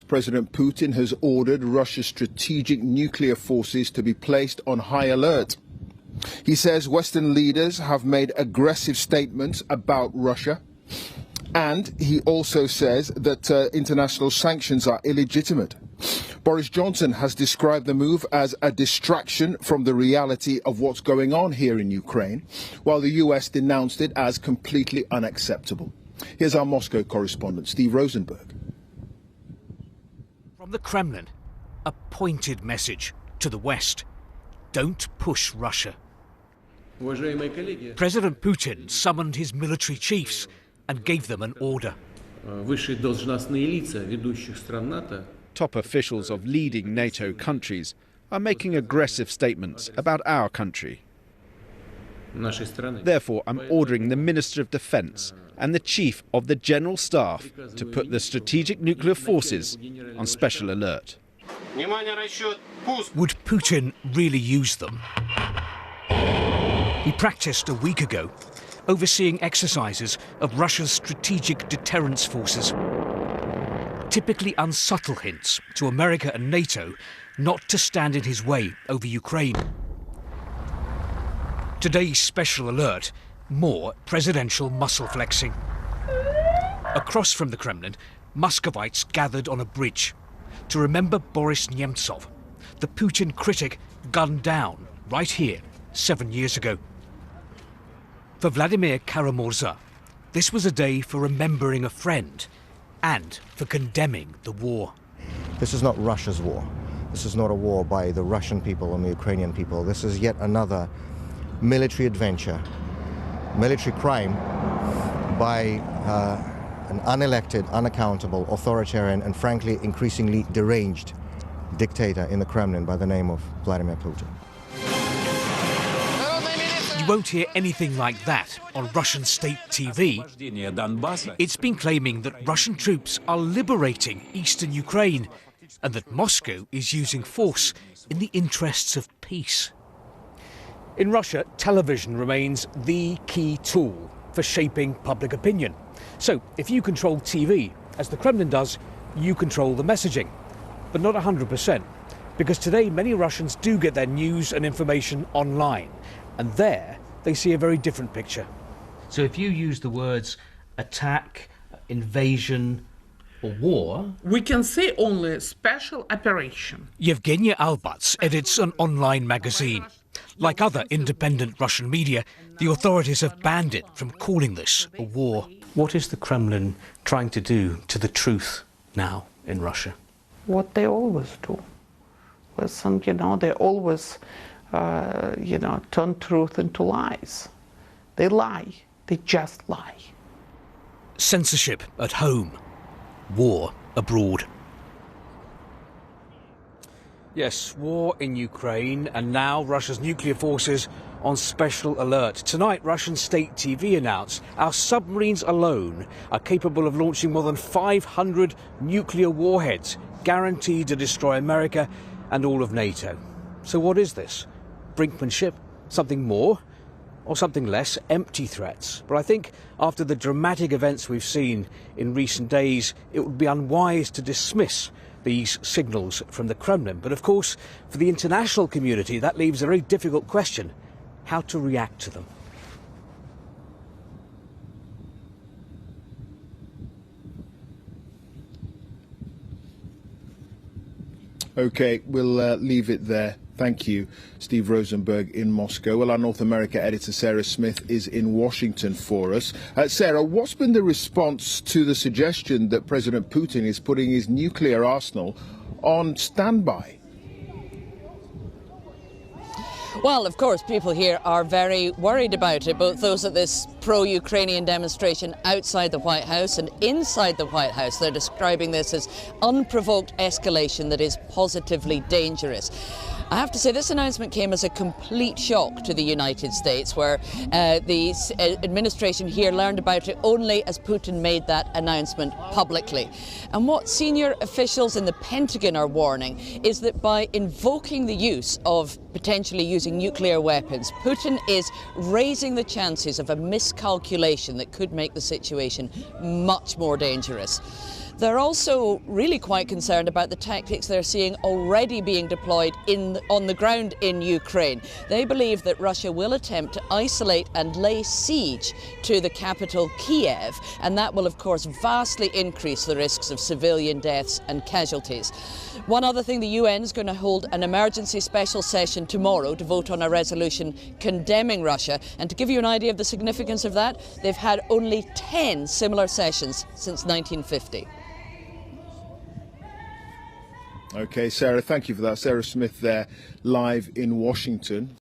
President Putin has ordered Russia's strategic nuclear forces to be placed on high alert. He says Western leaders have made aggressive statements about Russia, and he also says that international sanctions are illegitimate. Boris Johnson has described the move as a distraction from the reality of what's going on here in Ukraine, while the US denounced it as completely unacceptable. Here's our Moscow correspondent, Steve Rosenberg. From the Kremlin, a pointed message to the West. Don't push Russia. President Putin summoned his military chiefs and gave them an order. Top officials of leading NATO countries are making aggressive statements about our country. Therefore, I'm ordering the Minister of Defence and the Chief of the General Staff to put the strategic nuclear forces on special alert. Would Putin really use them? He practiced a week ago, overseeing exercises of Russia's strategic deterrence forces. Typically unsubtle hints to America and NATO not to stand in his way over Ukraine. Today's special alert, more presidential muscle flexing. Across from the Kremlin, Muscovites gathered on a bridge to remember Boris Nemtsov, the Putin critic gunned down right here 7 years ago. For Vladimir Kara-Murza, this was a day for remembering a friend and for condemning the war. This is not Russia's war. This is not a war by the Russian people and the Ukrainian people. This is yet another military adventure, military crime by an unelected, unaccountable, authoritarian and frankly increasingly deranged dictator in the Kremlin by the name of Vladimir Putin. You won't hear anything like that on Russian state TV. It's been claiming that Russian troops are liberating eastern Ukraine and that Moscow is using force in the interests of peace. In Russia, television remains the key tool for shaping public opinion. So if you control TV, as the Kremlin does, you control the messaging. But not 100%, because today many Russians do get their news and information online. And there, they see a very different picture. So if you use the words attack, invasion or war... We can say only special operation. Yevgenia Albats edits an online magazine. Like other independent Russian media, the authorities have banned it from calling this a war. What is the Kremlin trying to do to the truth now in Russia? What they always do. Listen, they always... turn truth into lies. They lie. They just lie. Censorship at home. War abroad. Yes, war in Ukraine, and now Russia's nuclear forces on special alert. Tonight, Russian state TV announced our submarines alone are capable of launching more than 500 nuclear warheads, guaranteed to destroy America and all of NATO. So what is this? Brinkmanship, something more, or something less, empty threats? But I think after the dramatic events we've seen in recent days, it would be unwise to dismiss these signals from the Kremlin. But of course, for the international community, that leaves a very difficult question: how to react to them. Okay, we'll leave it there. Thank you, Steve Rosenberg in Moscow. Well, our North America editor, Sarah Smith, is in Washington for us. Sarah, what's been the response to the suggestion that President Putin is putting his nuclear arsenal on standby? Well, of course, people here are very worried about it, both those at this pro-Ukrainian demonstration outside the White House and inside the White House. They're describing this as unprovoked escalation that is positively dangerous. I have to say, this announcement came as a complete shock to the United States, where the administration here learned about it only as Putin made that announcement publicly. And what senior officials in the Pentagon are warning is that by invoking the use of potentially using nuclear weapons, Putin is raising the chances of a miscalculation that could make the situation much more dangerous. They're also really quite concerned about the tactics they're seeing already being deployed on the ground in Ukraine. They believe that Russia will attempt to isolate and lay siege to the capital Kiev, and that will of course vastly increase the risks of civilian deaths and casualties. One other thing, the UN is going to hold an emergency special session tomorrow to vote on a resolution condemning Russia, and to give you an idea of the significance of that, they've had only 10 similar sessions since 1950. Okay, Sarah, thank you for that. Sarah Smith there, live in Washington.